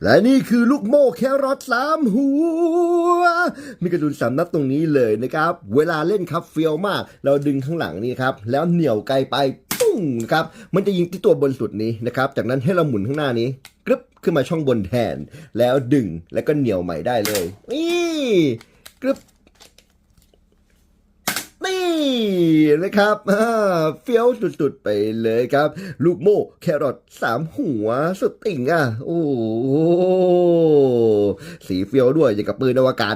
และนี่คือลูกโม่แครอท3 หัวมีกระสุน3 นัดตรงนี้เลยนะครับเวลาเล่นครับเฟี้ยวมากเราดึงข้างหลังนี่ครับแล้วเหนี่ยวไกลไปปุ้งครับมันจะยิงที่ตัวบนสุดนี้นะครับจากนั้นให้เราหมุนข้างหน้านี้กรึบขึ้นมาช่องบนแทนแล้วดึงแล้วก็เหนี่ยวใหม่ได้เลยนี่กรึบนี่นะครับเฟี้ยวสุดๆไปเลยครับลูกโม่แครอท3 หัวสุดติ่งอ่ะโอ้สีเฟี้ยวด้วยอย่างกับปืนอวกาศ